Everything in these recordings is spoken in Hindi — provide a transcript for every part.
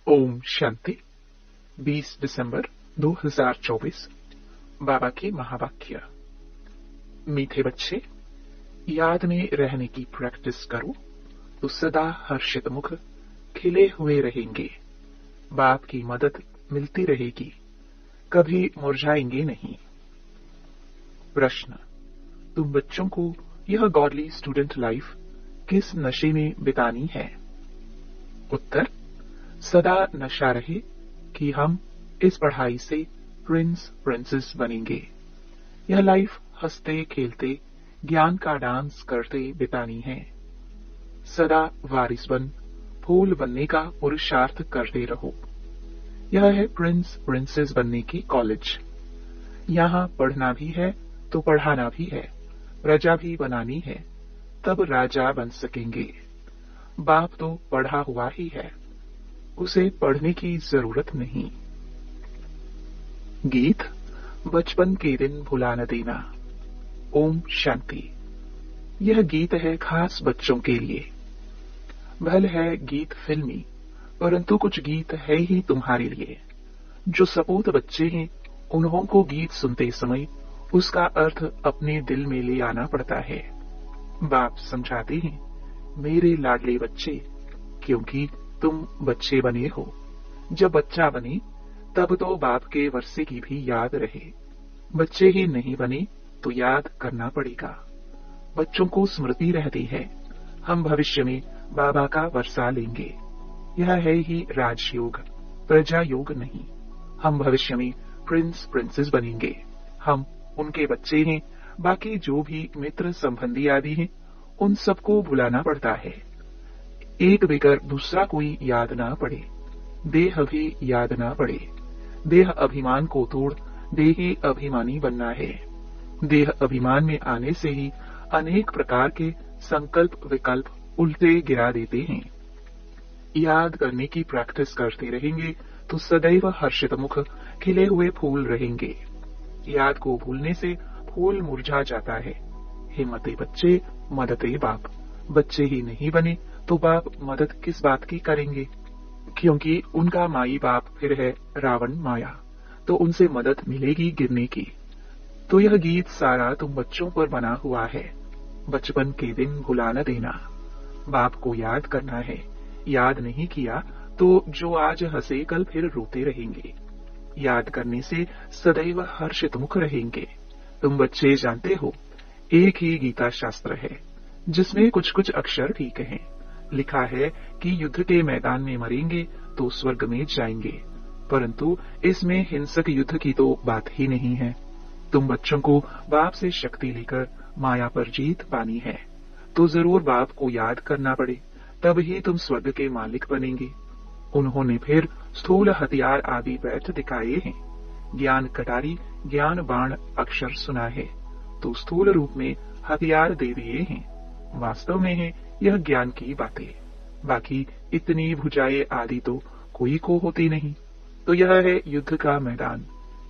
ओम शांति। 20 दिसंबर 2024। बाबा के महावाक्य। मीठे बच्चे, याद में रहने की प्रैक्टिस करो तो सदा हर्षित मुख खिले हुए रहेंगे। बाप की मदद मिलती रहेगी, कभी मुरझाएंगे नहीं। प्रश्न: तुम बच्चों को यह गॉडली स्टूडेंट लाइफ किस नशे में बितानी है? उत्तर: सदा नशा रहे कि हम इस पढ़ाई से प्रिंस प्रिंसेस बनेंगे। यह लाइफ हंसते खेलते ज्ञान का डांस करते बितानी है। सदा वारिस बन फूल बनने का पुरुषार्थ करते रहो। यह है प्रिंस प्रिंसेस बनने की कॉलेज। यहाँ पढ़ना भी है तो पढ़ाना भी है, प्रजा भी बनानी है, तब राजा बन सकेंगे। बाप तो पढ़ा हुआ ही है, उसे पढ़ने की जरूरत नहीं। गीत: बचपन के दिन भुला न देना। ओम शांति। यह गीत है खास बच्चों के लिए। भले है गीत फिल्मी, परंतु कुछ गीत है ही तुम्हारे लिए। जो सपूत बच्चे हैं, उन्हों को गीत सुनते समय उसका अर्थ अपने दिल में ले आना पड़ता है। बाप समझाते हैं, मेरे लाडले बच्चे, क्योंकि तुम बच्चे बने हो। जब बच्चा बने तब तो बाप के वर्षे की भी याद रहे। बच्चे ही नहीं बने तो याद करना पड़ेगा। बच्चों को स्मृति रहती है, हम भविष्य में बाबा का वर्षा लेंगे। यह है ही राजयोग, प्रजा योग नहीं। हम भविष्य में प्रिंस प्रिंसेस बनेंगे। हम उनके बच्चे हैं। बाकी जो भी मित्र संबंधी आदि हैं, उन सबको भुलाना पड़ता है। एक बेगर दूसरा कोई याद ना पड़े, देह भी याद ना पड़े। देह अभिमान को तोड़ देही अभिमानी बनना है। देह अभिमान में आने से ही अनेक प्रकार के संकल्प विकल्प उल्टे गिरा देते हैं। याद करने की प्रैक्टिस करते रहेंगे तो सदैव हर्षित मुख खिले हुए फूल रहेंगे। याद को भूलने से फूल मुरझा जाता है। हिम्मते बच्चे, मददे बाप। बच्चे ही नहीं बने तो बाप मदद किस बात की करेंगे? क्योंकि उनका माई बाप फिर है रावण माया, तो उनसे मदद मिलेगी गिरने की। तो यह गीत सारा तुम बच्चों पर बना हुआ है। बचपन के दिन भुला न देना। बाप को याद करना है। याद नहीं किया तो जो आज हंसे कल फिर रोते रहेंगे। याद करने से सदैव हर्षित मुख रहेंगे। तुम बच्चे जानते हो, एक ही गीता शास्त्र है जिसमें कुछ कुछ अक्षर ठीक हैं। लिखा है कि युद्ध के मैदान में मरेंगे तो स्वर्ग में जाएंगे, परंतु इसमें हिंसक युद्ध की तो बात ही नहीं है। तुम बच्चों को बाप से शक्ति लेकर माया पर जीत पानी है, तो जरूर बाप को याद करना पड़े, तब ही तुम स्वर्ग के मालिक बनेंगे। उन्होंने फिर स्थूल हथियार आदि बैठ दिखाए हैं। ज्ञान कटारी ज्ञान बाण अक्षर सुना है, तो स्थूल रूप में हथियार दे दिए हैं। वास्तव में है यह ज्ञान की बातें। बाकी इतनी भुजाएं आदि तो कोई को होती नहीं। तो यह है युद्ध का मैदान।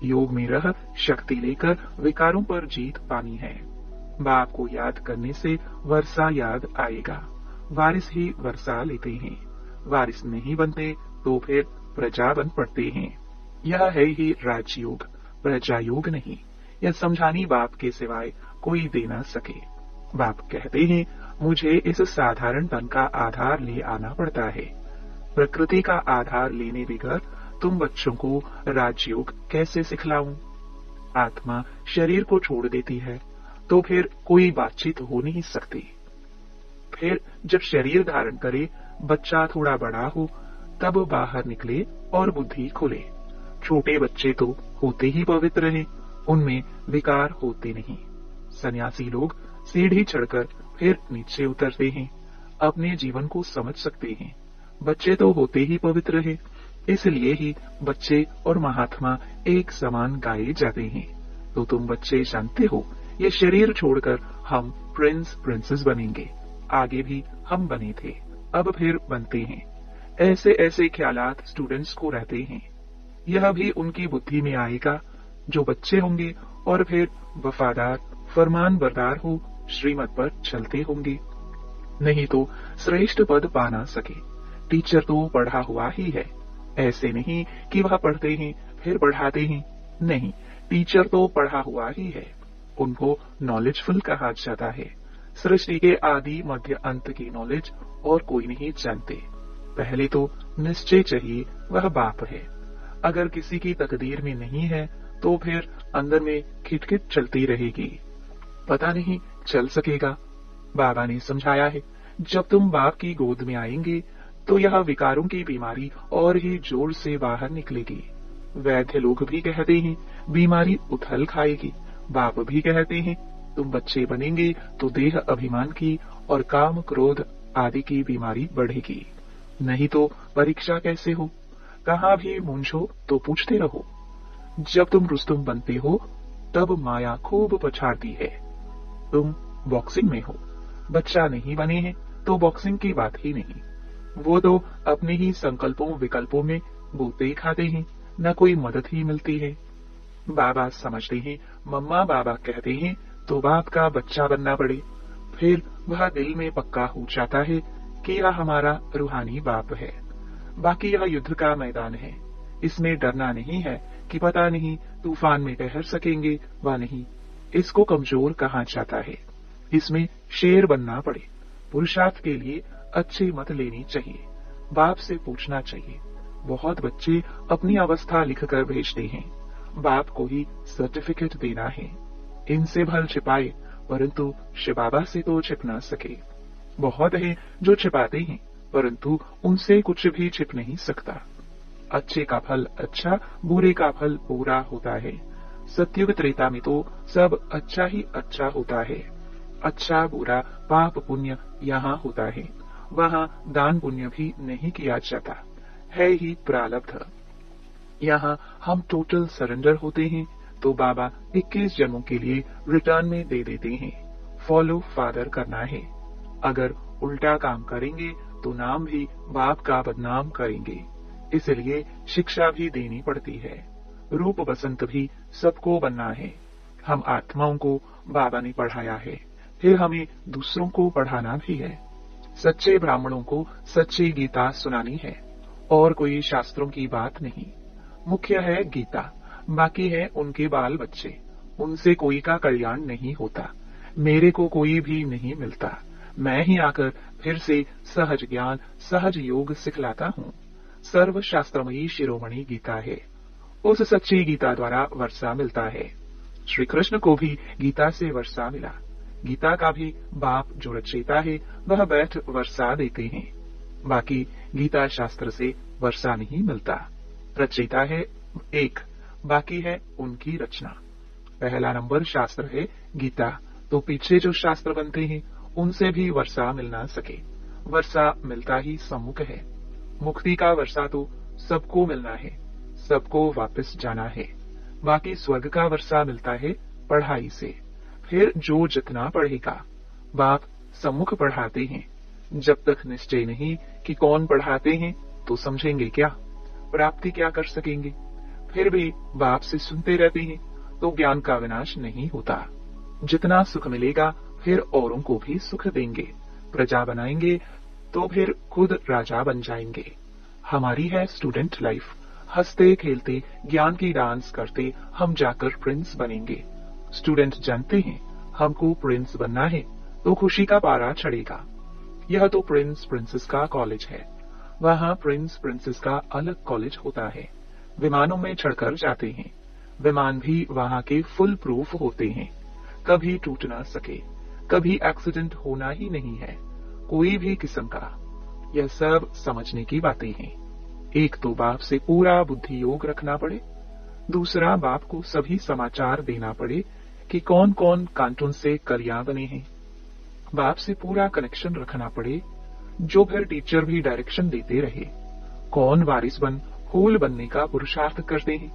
योग में रह शक्ति लेकर विकारों पर जीत पानी है। बाप को याद करने से वर्षा याद आएगा। वारिस ही वर्षा लेते हैं। वारिस नहीं बनते तो फिर प्रजा बन पड़ते हैं। यह है ही राजयोग, प्रजा योग नहीं। यह समझानी बाप के सिवाय कोई दे न सके। बाप कहते हैं, मुझे इस साधारण तन का आधार ले आना पड़ता है। प्रकृति का आधार लेने बगैर तुम बच्चों को राजयोग कैसे सिखलाऊं? आत्मा शरीर को छोड़ देती है तो फिर कोई बातचीत हो नहीं सकती। फिर जब शरीर धारण करे, बच्चा थोड़ा बड़ा हो, तब बाहर निकले और बुद्धि खुले। छोटे बच्चे तो होते ही पवित्र हैं, उनमें विकार होते नहीं। सन्यासी लोग सीढ़ी चढ़कर फिर नीचे उतरते हैं, अपने जीवन को समझ सकते हैं। बच्चे तो होते ही पवित्र हैं, इसलिए ही बच्चे और महात्मा एक समान गाए जाते हैं। तो तुम बच्चे जानते हो, ये शरीर छोड़कर हम प्रिंस प्रिंसेस बनेंगे। आगे भी हम बने थे, अब फिर बनते हैं। ऐसे ऐसे ख्यालात स्टूडेंट्स को रहते हैं। यह भी उनकी बुद्धि में आएगा जो बच्चे होंगे और फिर वफादार फरमान बरदार हो श्रीमत पर चलते होंगे। नहीं तो श्रेष्ठ पद पा ना सके। टीचर तो पढ़ा हुआ ही है, ऐसे नहीं कि वह पढ़ते हैं फिर पढ़ाते हैं। नहीं, टीचर तो पढ़ा हुआ ही है। उनको नॉलेजफुल कहा जाता है। सृष्टि के आदि मध्य अंत की नॉलेज और कोई नहीं जानते। पहले तो निश्चय चाहिए वह बाप है। अगर किसी की तकदीर में नहीं है तो फिर अंदर में खिटखिट चलती रहेगी। पता नहीं चल सकेगा। बाबा ने समझाया है, जब तुम बाप की गोद में आएंगे तो यह विकारों की बीमारी और ही जोर से बाहर निकलेगी। वैद्य लोग भी कहते हैं बीमारी उथल खाएगी। बाप भी कहते हैं तुम बच्चे बनेंगे तो देह अभिमान की और काम क्रोध आदि की बीमारी बढ़ेगी। नहीं तो परीक्षा कैसे हो? कहाँ भी मूंझो तो पूछते रहो। जब तुम रुस्तुम बनते हो तब माया खूब पछाड़ती है। तुम बॉक्सिंग में हो, बच्चा नहीं बने हैं तो बॉक्सिंग की बात ही नहीं। वो तो अपने ही संकल्पों विकल्पों में बूते खाते हैं, न कोई मदद ही मिलती है। बाबा समझते हैं मम्मा बाबा कहते हैं तो बाप का बच्चा बनना पड़े। फिर वह दिल में पक्का हो जाता है कि यह हमारा रूहानी बाप है। बाकी यह युद्ध का मैदान है। इसमें डरना नहीं है कि पता नहीं तूफान में ठहर सकेंगे व नहीं। इसको कमजोर कहा जाता है। इसमें शेर बनना पड़े। पुरुषार्थ के लिए अच्छी मत लेनी चाहिए। बाप से पूछना चाहिए। बहुत बच्चे अपनी अवस्था लिखकर भेजते हैं। बाप को ही सर्टिफिकेट देना है। इनसे भल छिपाए परंतु शिव बाबा से तो छिप ना सके। बहुत है जो छिपाते हैं परंतु उनसे कुछ भी छिप नहीं सकता। अच्छे का फल अच्छा, बुरे का फल बुरा होता है। सतयुग त्रेता में तो सब अच्छा ही अच्छा होता है। अच्छा बुरा पाप पुण्य यहाँ होता है। वहाँ दान पुण्य भी नहीं किया जाता है ही प्रारब्ध। यहाँ हम टोटल सरेंडर होते हैं तो बाबा 21 जन्मों के लिए रिटर्न में दे देते हैं। फॉलो फादर करना है। अगर उल्टा काम करेंगे तो नाम भी बाप का बदनाम करेंगे। इसलिए शिक्षा भी देनी पड़ती है। रूप बसंत भी सबको बनना है। हम आत्माओं को बाबा ने पढ़ाया है, फिर हमें दूसरों को पढ़ाना भी है। सच्चे ब्राह्मणों को सच्ची गीता सुनानी है और कोई शास्त्रों की बात नहीं। मुख्य है गीता, बाकी है उनके बाल बच्चे। उनसे कोई का कल्याण नहीं होता। मेरे को कोई भी नहीं मिलता। मैं ही आकर फिर से सहज ज्ञान सहज योग सिखलाता हूँ। सर्व शास्त्रमयी शिरोमणि गीता है। उस सच्ची गीता द्वारा वर्षा मिलता है। श्री कृष्ण को भी गीता से वर्षा मिला। गीता का भी बाप जो रचयिता है वह बैठ वर्षा देते हैं। बाकी गीता शास्त्र से वर्षा नहीं मिलता। रचयिता है एक, बाकी है उनकी रचना। पहला नंबर शास्त्र है गीता, तो पीछे जो शास्त्र बनते हैं उनसे भी वर्षा मिल ना सके। वर्षा मिलता ही सम्मुख है। मुक्ति का वर्षा तो सबको मिलना है, सबको वापस जाना है। बाकी स्वर्ग का वर्षा मिलता है पढ़ाई से। फिर जो जितना पढ़ेगा। बाप सम्मुख पढ़ाते हैं। जब तक निश्चय नहीं कि कौन पढ़ाते हैं तो समझेंगे क्या, प्राप्ति क्या कर सकेंगे। फिर भी बाप से सुनते रहते हैं तो ज्ञान का विनाश नहीं होता। जितना सुख मिलेगा फिर औरों को भी सुख देंगे। प्रजा बनाएंगे तो फिर खुद राजा बन जाएंगे। हमारी है स्टूडेंट लाइफ। हंसते खेलते ज्ञान की डांस करते हम जाकर प्रिंस बनेंगे। स्टूडेंट जानते हैं हमको प्रिंस बनना है तो खुशी का पारा चढ़ेगा। यह तो प्रिंस प्रिंसेस का कॉलेज है। वहाँ प्रिंस प्रिंसेस का अलग कॉलेज होता है। विमानों में चढ़कर जाते हैं। विमान भी वहाँ के फुल प्रूफ होते हैं। कभी टूट ना सके, कभी एक्सीडेंट होना ही नहीं है कोई भी किस्म का। यह सब समझने की बातें हैं। एक तो बाप से पूरा बुद्धि योग रखना पड़े। दूसरा बाप को सभी समाचार देना पड़े कि कौन कौन कांटून से कलियां बने हैं। बाप से पूरा कनेक्शन रखना पड़े, जो फिर टीचर भी डायरेक्शन देते रहे। कौन वारिस बन फूल बनने का पुरुषार्थ करते हैं।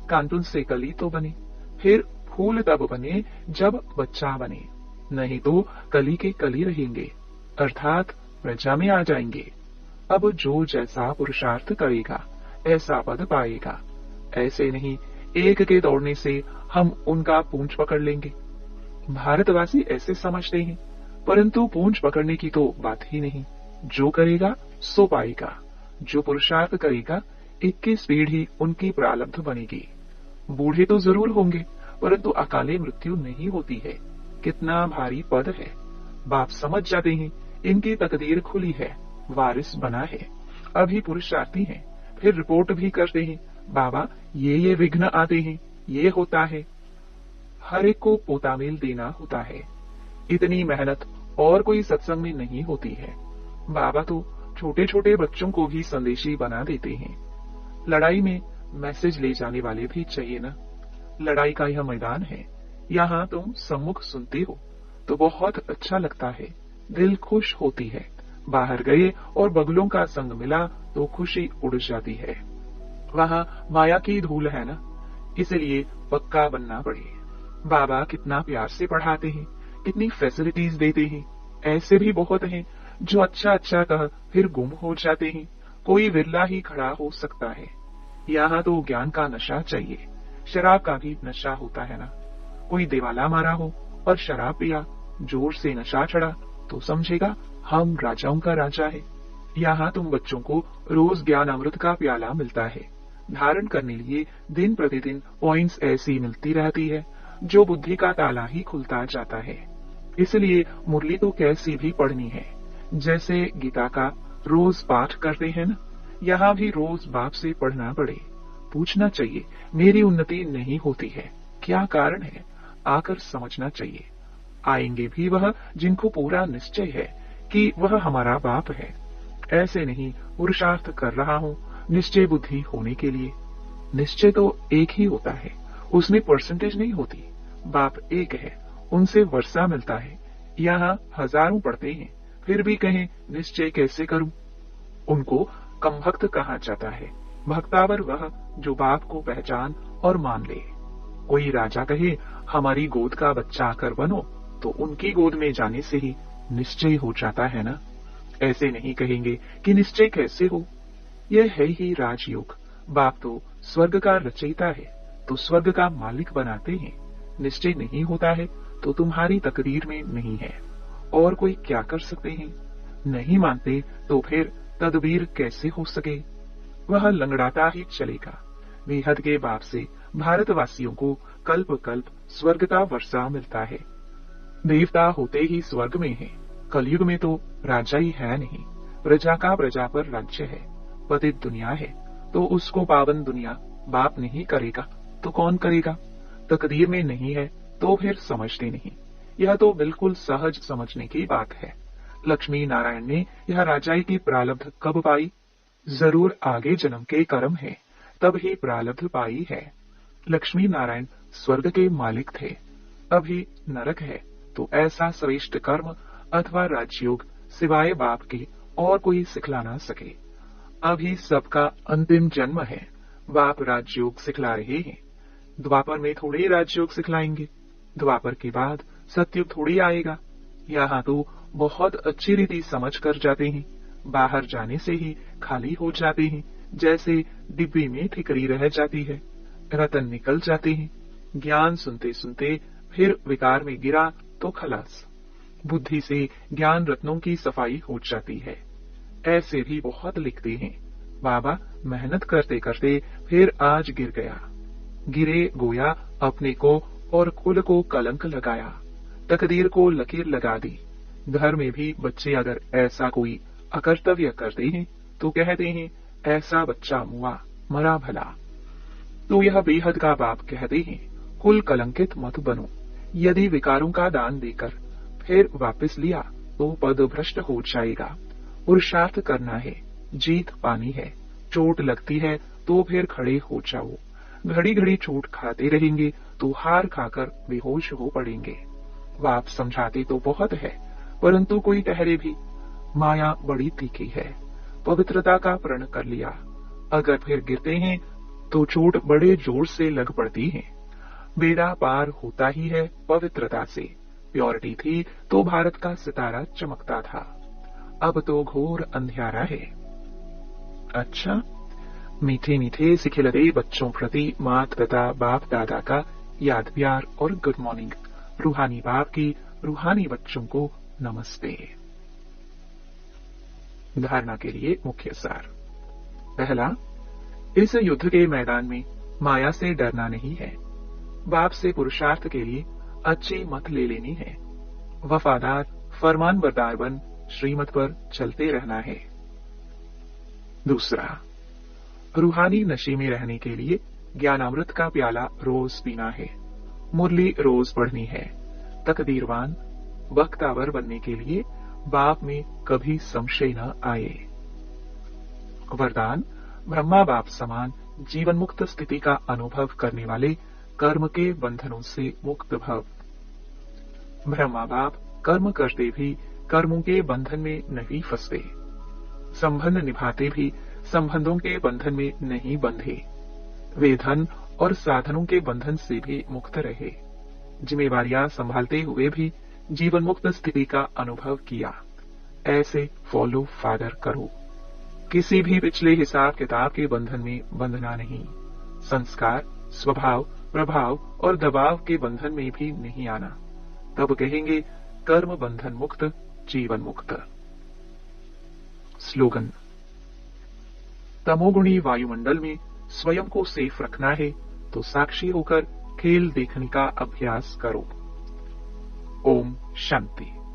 कांटून से कली तो बने, फिर फूल तब बने जब बच्चा बने, नहीं तो कली के कली रहेंगे, अर्थात प्रजा में आ जाएंगे। अब जो जैसा पुरुषार्थ करेगा ऐसा पद पाएगा। ऐसे नहीं एक के दौड़ने से हम उनका पूंछ पकड़ लेंगे। भारतवासी ऐसे समझते हैं, परंतु पूंछ पकड़ने की तो बात ही नहीं। जो करेगा सो पाएगा। जो पुरुषार्थ करेगा 21 पीढ़ी उनकी प्रारब्ध बनेगी। बूढ़े तो जरूर होंगे, परंतु अकाले मृत्यु नहीं होती है। कितना भारी पद है। बाप समझ जाते हैं इनकी तकदीर खुली है, वारिस बना है। अभी पुरुषार्थी हैं, फिर रिपोर्ट भी करते हैं, बाबा ये विघ्न आते हैं, ये होता है। हर एक को पोतामेल देना होता है। इतनी मेहनत और कोई सत्संग में नहीं होती है। बाबा तो छोटे छोटे बच्चों को भी संदेशी बना देते हैं। लड़ाई में मैसेज ले जाने वाले भी चाहिए ना। लड़ाई का यह मैदान है, यहाँ तुम सम्मुख सुनते हो तो बहुत अच्छा लगता है, दिल खुश होती है। बाहर गए और बगलों का संग मिला तो खुशी उड़ जाती है। वहाँ माया की धूल है ना, इसलिए पक्का बनना पड़े। बाबा कितना प्यार से पढ़ाते हैं, कितनी फैसिलिटीज देते हैं। ऐसे भी बहुत हैं जो अच्छा अच्छा कह फिर गुम हो जाते हैं। कोई विरला ही खड़ा हो सकता है। यहाँ तो ज्ञान का नशा चाहिए। शराब का भी नशा होता है ना। कोई दिवाला मारा हो और शराब पिया, जोर से नशा चढ़ा तो समझेगा हम राजाओं का राजा है। यहाँ तुम बच्चों को रोज ज्ञान अमृत का प्याला मिलता है। धारण करने लिए दिन प्रतिदिन पॉइंट्स ऐसी मिलती रहती है जो बुद्धि का ताला ही खुलता जाता है। इसलिए मुरली तो कैसी भी पढ़नी है। जैसे गीता का रोज पाठ करते हैं ना, यहाँ भी रोज बाप से पढ़ना पड़े। पूछना चाहिए मेरी उन्नति नहीं होती है, क्या कारण है, आकर समझना चाहिए। आएंगे भी वह जिनको पूरा निश्चय है कि वह हमारा बाप है। ऐसे नहीं पुरुषार्थ कर रहा हूँ निश्चय बुद्धि होने के लिए। निश्चय तो एक ही होता है, उसमें परसेंटेज नहीं होती। बाप एक है, उनसे वर्षा मिलता है। यहाँ हजारों पढ़ते हैं, फिर भी कहें निश्चय कैसे करूं। उनको कमभक्त कहा जाता है। भक्तावर वह जो बाप को पहचान और मान ले। कोई राजा कहे हमारी गोद का बच्चा आकर बनो, तो उनकी गोद में जाने से ही निश्चय हो जाता है ना। ऐसे नहीं कहेंगे कि निश्चय कैसे हो। यह है ही राजयोग। बाप तो स्वर्ग का रचयिता है, तो स्वर्ग का मालिक बनाते हैं। निश्चय नहीं होता है तो तुम्हारी तकदीर में नहीं है, और कोई क्या कर सकते हैं। नहीं मानते तो फिर तदबीर कैसे हो सके। वह लंगड़ाता ही चलेगा। बेहद के बाप से भारतवासियों को कल्प कल्प स्वर्ग का वर्षा मिलता है। देवता होते ही स्वर्ग में है। कलयुग में तो राजा ही है नहीं, प्रजा का प्रजा पर राज्य है। पतित दुनिया है तो उसको पावन दुनिया बाप नहीं करेगा तो कौन करेगा। तकदीर में नहीं है तो फिर समझते नहीं। यह तो बिल्कुल सहज समझने की बात है। लक्ष्मी नारायण ने यह राजाई की प्रारब्ध कब पाई। जरूर आगे जन्म के कर्म है, तब ही प्रारब्ध पाई है। लक्ष्मी नारायण स्वर्ग के मालिक थे, अभी नरक है तो ऐसा श्रेष्ठ कर्म अथवा राजयोग सिवाय बाप के और कोई सिखला ना सके। अभी सबका अंतिम जन्म है। बाप राजयोग सिखला रहे हैं। द्वापर में थोड़े राजयोग सिखलाएंगे। द्वापर के बाद सतयुग थोड़ी आएगा। यहाँ तो बहुत अच्छी रीति समझ कर जाते हैं। बाहर जाने से ही खाली हो जाते हैं, जैसे डिब्बे में ठिकरी रह जाती है। रतन निकल जाते हैं। ज्ञान सुनते सुनते फिर विकार में गिरा तो खलास। बुद्धि से ज्ञान रत्नों की सफाई हो जाती है। ऐसे भी बहुत लिखते हैं, बाबा मेहनत करते करते फिर आज गिर गया। गिरे गोया अपने को और कुल को कलंक लगाया। तकदीर को लकीर लगा दी। घर में भी बच्चे अगर ऐसा कोई अकर्तव्य करते हैं तो कहते हैं ऐसा बच्चा मुआ, मरा भला। तो यह बेहद का बाप कहते हैं कुल कलंकित मत बनो। यदि विकारों का दान देकर फिर वापस लिया तो पद भ्रष्ट हो जाएगा। पुरुषार्थ करना है, जीत पानी है। चोट लगती है तो फिर खड़े हो जाओ। घड़ी घड़ी चोट खाते रहेंगे तो हार खाकर बेहोश हो पड़ेंगे। बाप समझाते तो बहुत है, परंतु कोई ठहरे भी। माया बड़ी तीखी है। पवित्रता का प्रण कर लिया, अगर फिर गिरते हैं तो चोट बड़े जोर से लग पड़ती है। बेड़ा पार होता ही है पवित्रता से। प्योरिटी थी तो भारत का सितारा चमकता था, अब तो घोर अंधियारा है। अच्छा, मीठे मीठे सिखिलते बच्चों प्रति मात पिता बाप दादा का याद प्यार और गुड मॉर्निंग। रूहानी बाप की रूहानी बच्चों को नमस्ते। धारणा के लिए मुख्य सार। पहला, इस युद्ध के मैदान में माया से डरना नहीं है। बाप से पुरुषार्थ के लिए अच्छी मत ले लेनी है। वफादार फरमानबरदार बन श्रीमत पर चलते रहना है। दूसरा, रूहानी नशे में रहने के लिए ज्ञानामृत का प्याला रोज पीना है। मुरली रोज पढ़नी है। तकदीरवान बख्तावर बनने के लिए बाप में कभी संशय न आए। वरदान, ब्रह्मा बाप समान जीवन मुक्त स्थिति का अनुभव करने वाले कर्म के बंधनों से मुक्त भव। ब्रह्मा बाप कर्म करते भी कर्मों के बंधन में नहीं फंसते। संबंध निभाते भी संबंधों के बंधन में नहीं बंधे। वे धन और साधनों के बंधन से भी मुक्त रहे। जिम्मेवारियां संभालते हुए भी जीवन मुक्त स्थिति का अनुभव किया। ऐसे फॉलो फादर करो। किसी भी पिछले हिसाब किताब के बंधन में बंधना नहीं। संस्कार, स्वभाव, प्रभाव और दबाव के बंधन में भी नहीं आना। तब कहेंगे कर्म बंधन मुक्त, जीवन मुक्त। स्लोगन, तमोगुणी वायुमंडल में स्वयं को सेफ रखना है तो साक्षी होकर खेल देखने का अभ्यास करो। ओम शांति।